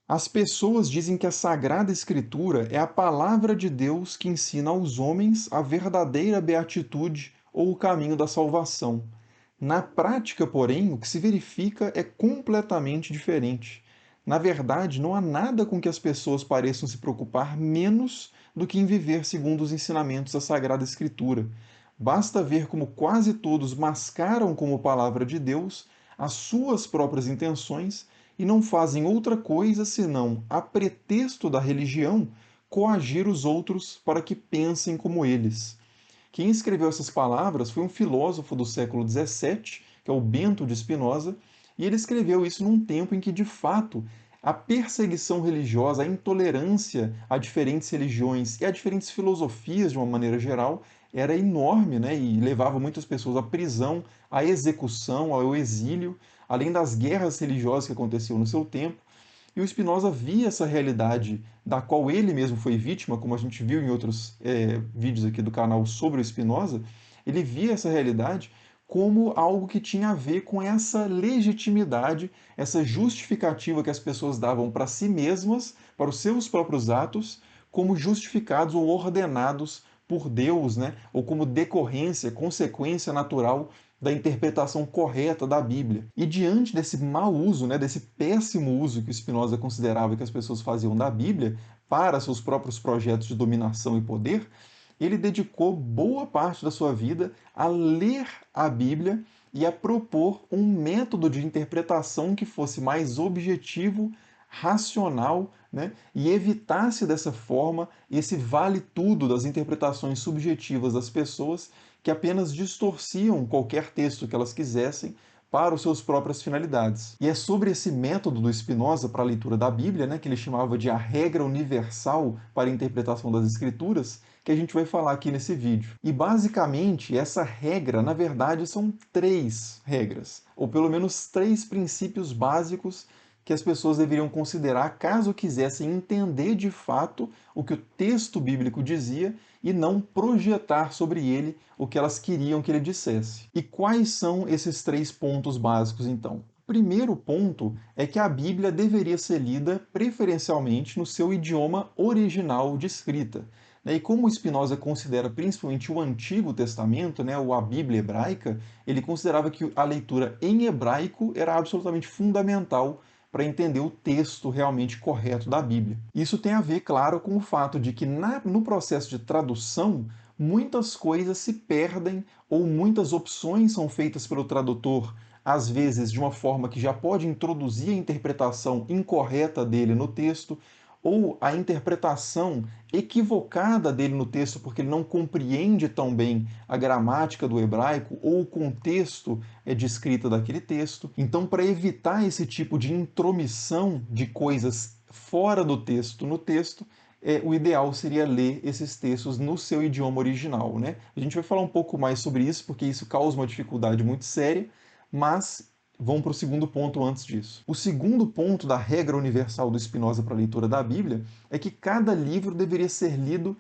As pessoas dizem que a Sagrada Escritura é a palavra de Deus que ensina aos homens a verdadeira beatitude ou o caminho da salvação. Na prática, porém, o que se verifica é completamente diferente. Na verdade, não há nada com que as pessoas pareçam se preocupar menos do que em viver segundo os ensinamentos da Sagrada Escritura. Basta ver como quase todos mascaram como palavra de Deus as suas próprias intenções e não fazem outra coisa senão, a pretexto da religião, coagir os outros para que pensem como eles. Quem escreveu essas palavras foi um filósofo do século XVII, que é o Bento de Spinoza, e ele escreveu isso num tempo em que, de fato, a perseguição religiosa, a intolerância a diferentes religiões e a diferentes filosofias, de uma maneira geral, era enorme, né? E levava muitas pessoas à prisão, à execução, ao exílio, além das guerras religiosas que aconteciam no seu tempo. E o Spinoza via essa realidade da qual ele mesmo foi vítima, como a gente viu em outros vídeos aqui do canal sobre o Spinoza, ele via essa realidade como algo que tinha a ver com essa legitimidade, essa justificativa que as pessoas davam para si mesmas, para os seus próprios atos, como justificados ou ordenados por Deus, né? Ou como decorrência, consequência natural da interpretação correta da Bíblia. E diante desse mau uso, né, desse péssimo uso que o Spinoza considerava que as pessoas faziam da Bíblia para seus próprios projetos de dominação e poder, ele dedicou boa parte da sua vida a ler a Bíblia e a propor um método de interpretação que fosse mais objetivo, racional, né, e evitasse dessa forma esse vale tudo das interpretações subjetivas das pessoas que apenas distorciam qualquer texto que elas quisessem para as suas próprias finalidades. E é sobre esse método do Spinoza para a leitura da Bíblia, né, que ele chamava de a regra universal para a interpretação das Escrituras, que a gente vai falar aqui nesse vídeo. E basicamente, essa regra, na verdade, são três regras, ou pelo menos três princípios básicos que as pessoas deveriam considerar caso quisessem entender de fato o que o texto bíblico dizia e não projetar sobre ele o que elas queriam que ele dissesse. E quais são esses três pontos básicos, então? O primeiro ponto é que a Bíblia deveria ser lida preferencialmente no seu idioma original de escrita. E como Spinoza considera principalmente o Antigo Testamento, né, ou a Bíblia hebraica, ele considerava que a leitura em hebraico era absolutamente fundamental para entender o texto realmente correto da Bíblia. Isso tem a ver, claro, com o fato de que no processo de tradução, muitas coisas se perdem ou muitas opções são feitas pelo tradutor, às vezes de uma forma que já pode introduzir a interpretação incorreta dele no texto, ou a interpretação equivocada dele no texto porque ele não compreende tão bem a gramática do hebraico ou o contexto de escrita daquele texto. Então, para evitar esse tipo de intromissão de coisas fora do texto no texto, o ideal seria ler esses textos no seu idioma original, né? A gente vai falar um pouco mais sobre isso, porque isso causa uma dificuldade muito séria, mas vamos para o segundo ponto antes disso. O segundo ponto da regra universal do Spinoza para a leitura da Bíblia é que cada livro deveria ser lido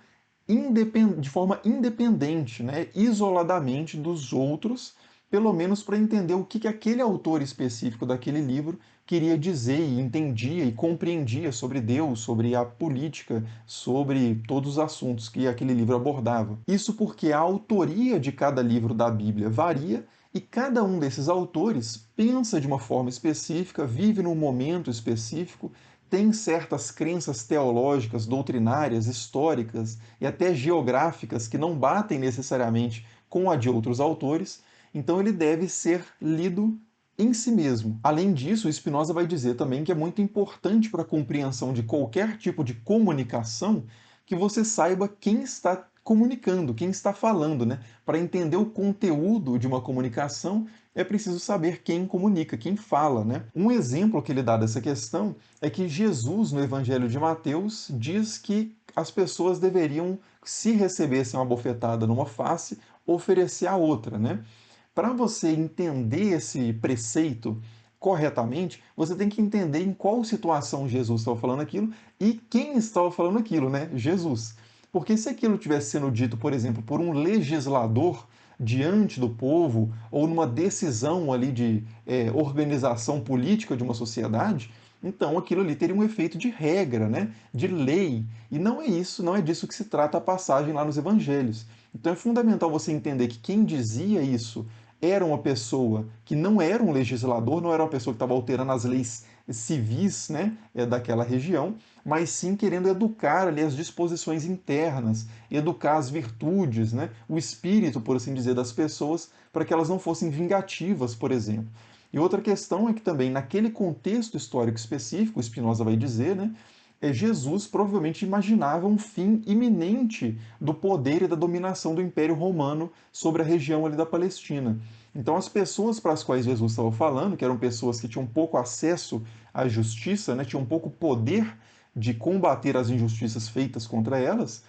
de forma independente, né, isoladamente dos outros, pelo menos para entender o que aquele autor específico daquele livro queria dizer e entendia e compreendia sobre Deus, sobre a política, sobre todos os assuntos que aquele livro abordava. Isso porque a autoria de cada livro da Bíblia varia e cada um desses autores pensa de uma forma específica, vive num momento específico, tem certas crenças teológicas, doutrinárias, históricas e até geográficas que não batem necessariamente com a de outros autores, então ele deve ser lido em si mesmo. Além disso, Spinoza vai dizer também que é muito importante para a compreensão de qualquer tipo de comunicação que você saiba quem está comunicando, quem está falando, né? Para entender o conteúdo de uma comunicação, é preciso saber quem comunica, quem fala, né? Um exemplo que ele dá dessa questão é que Jesus, no Evangelho de Mateus, diz que as pessoas deveriam, se recebessem uma bofetada numa face, oferecer a outra, né? Para você entender esse preceito corretamente, você tem que entender em qual situação Jesus estava falando aquilo e quem estava falando aquilo, né? Jesus. Porque se aquilo estivesse sendo dito, por exemplo, por um legislador diante do povo, ou numa decisão ali de organização política de uma sociedade, Então aquilo ali teria um efeito de regra, né? De lei. E não é isso, não é disso que se trata a passagem lá nos evangelhos. Então é fundamental você entender que quem dizia isso era uma pessoa que não era um legislador, não era uma pessoa que estava alterando as leis civis, né, daquela região, mas sim querendo educar ali as disposições internas, educar as virtudes, né, o espírito, por assim dizer, das pessoas, para que elas não fossem vingativas, por exemplo. E outra questão é que também, naquele contexto histórico específico, Spinoza vai dizer, né, Jesus provavelmente imaginava um fim iminente do poder e da dominação do Império Romano sobre a região ali da Palestina. Então, as pessoas para as quais Jesus estava falando, que eram pessoas que tinham pouco acesso à justiça, né, tinham pouco poder de combater as injustiças feitas contra elas,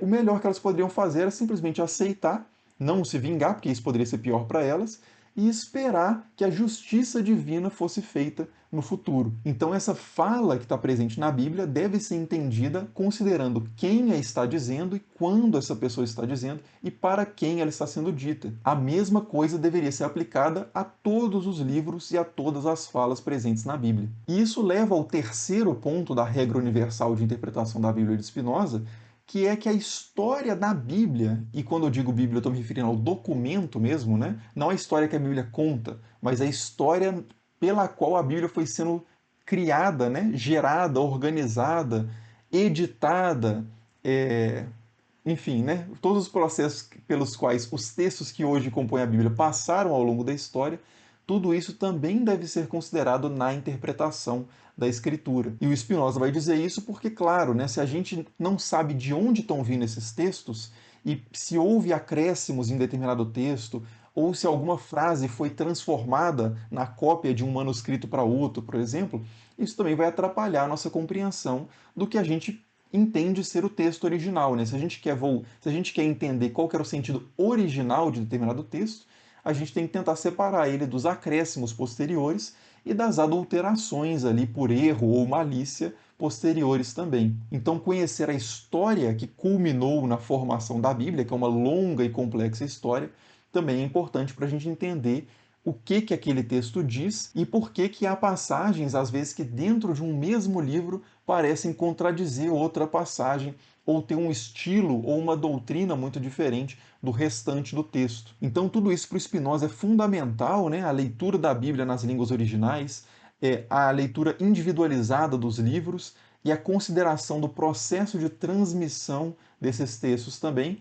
o melhor que elas poderiam fazer era simplesmente aceitar, não se vingar, porque isso poderia ser pior para elas, e esperar que a justiça divina fosse feita no futuro. Então, essa fala que está presente na Bíblia deve ser entendida considerando quem a está dizendo e quando essa pessoa está dizendo e para quem ela está sendo dita. A mesma coisa deveria ser aplicada a todos os livros e a todas as falas presentes na Bíblia. E isso leva ao terceiro ponto da regra universal de interpretação da Bíblia de Spinoza, que é que a história da Bíblia, e quando eu digo Bíblia eu estou me referindo ao documento mesmo, né? Não a história que a Bíblia conta, mas a história pela qual a Bíblia foi sendo criada, né? Gerada, organizada, editada, é, enfim, né? Todos os processos pelos quais os textos que hoje compõem a Bíblia passaram ao longo da história, tudo isso também deve ser considerado na interpretação da Escritura. E o Spinoza vai dizer isso porque, claro, né, se a gente não sabe de onde estão vindo esses textos, e se houve acréscimos em determinado texto, ou se alguma frase foi transformada na cópia de um manuscrito para outro, por exemplo, isso também vai atrapalhar a nossa compreensão do que a gente entende ser o texto original, né? Se a gente quer entender qual que era o sentido original de determinado texto, a gente tem que tentar separar ele dos acréscimos posteriores e das adulterações ali por erro ou malícia posteriores também. Então, conhecer a história que culminou na formação da Bíblia, que é uma longa e complexa história, também é importante para a gente entender o que que aquele texto diz e por que que há passagens, às vezes, que dentro de um mesmo livro parecem contradizer outra passagem ou ter um estilo ou uma doutrina muito diferente do restante do texto. Então, tudo isso para o Spinoza é fundamental, né? A leitura da Bíblia nas línguas originais, a leitura individualizada dos livros e a consideração do processo de transmissão desses textos também,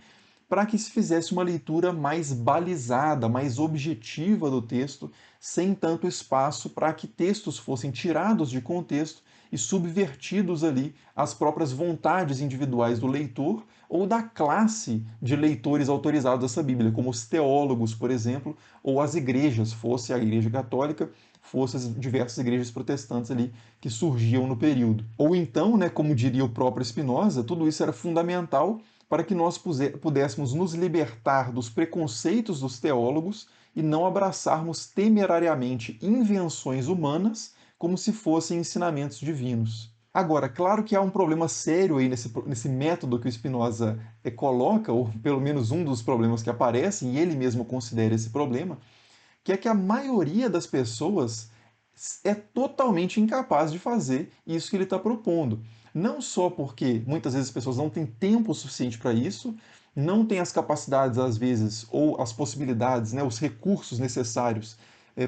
para que se fizesse uma leitura mais balizada, mais objetiva do texto, sem tanto espaço para que textos fossem tirados de contexto e subvertidos ali às próprias vontades individuais do leitor ou da classe de leitores autorizados dessa Bíblia, como os teólogos, por exemplo, ou as igrejas, fosse a Igreja Católica, fosse as diversas igrejas protestantes ali que surgiam no período. Ou então, né, como diria o próprio Spinoza, tudo isso era fundamental para que nós pudéssemos nos libertar dos preconceitos dos teólogos e não abraçarmos temerariamente invenções humanas como se fossem ensinamentos divinos. Agora, claro que há um problema sério aí nesse método que o Spinoza coloca, ou pelo menos um dos problemas que aparecem, e ele mesmo considera esse problema, que é que a maioria das pessoas é totalmente incapaz de fazer isso que ele está propondo. Não só porque muitas vezes as pessoas não têm tempo suficiente para isso, não têm as capacidades, às vezes, ou as possibilidades, né, os recursos necessários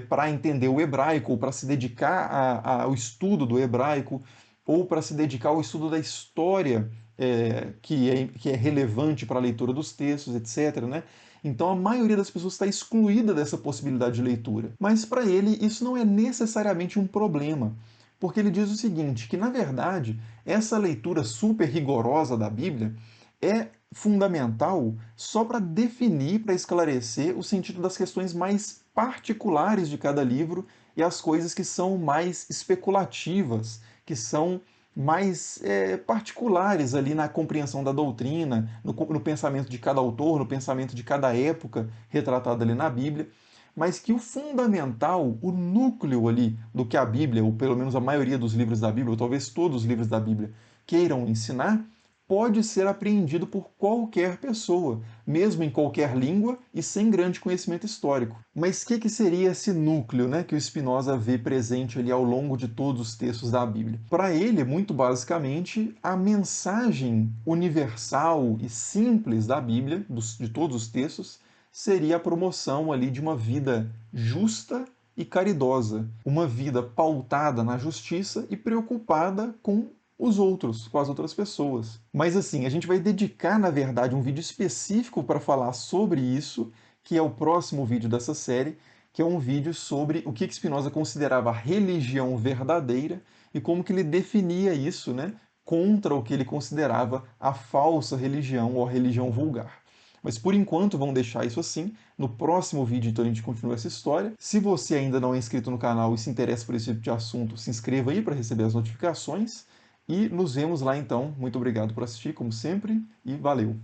para entender o hebraico, ou para se dedicar ao estudo do hebraico, ou para se dedicar ao estudo da história que é relevante para a leitura dos textos, etc. Né? Então a maioria das pessoas está excluída dessa possibilidade de leitura. Mas para ele isso não é necessariamente um problema, porque ele diz o seguinte, que na verdade essa leitura super rigorosa da Bíblia é fundamental só para definir, para esclarecer o sentido das questões mais particulares de cada livro e as coisas que são mais especulativas, que são mais particulares ali na compreensão da doutrina, no pensamento de cada autor, no pensamento de cada época retratada ali na Bíblia, mas que o fundamental, o núcleo ali do que a Bíblia, ou pelo menos a maioria dos livros da Bíblia, ou talvez todos os livros da Bíblia, queiram ensinar, pode ser apreendido por qualquer pessoa, mesmo em qualquer língua e sem grande conhecimento histórico. Mas o que seria esse núcleo, né, que o Spinoza vê presente ali ao longo de todos os textos da Bíblia? Para ele, muito basicamente, a mensagem universal e simples da Bíblia, de todos os textos, seria a promoção ali de uma vida justa e caridosa, uma vida pautada na justiça e preocupada com os outros, com as outras pessoas. Mas assim, a gente vai dedicar, na verdade, um vídeo específico para falar sobre isso, que é o próximo vídeo dessa série, que é um vídeo sobre o que Spinoza considerava religião verdadeira e como que ele definia isso, né, contra o que ele considerava a falsa religião ou a religião vulgar. Mas por enquanto vamos deixar isso assim. No próximo vídeo, então, a gente continua essa história. Se você ainda não é inscrito no canal e se interessa por esse tipo de assunto, se inscreva aí para receber as notificações. E nos vemos lá então. Muito obrigado por assistir, como sempre, e valeu!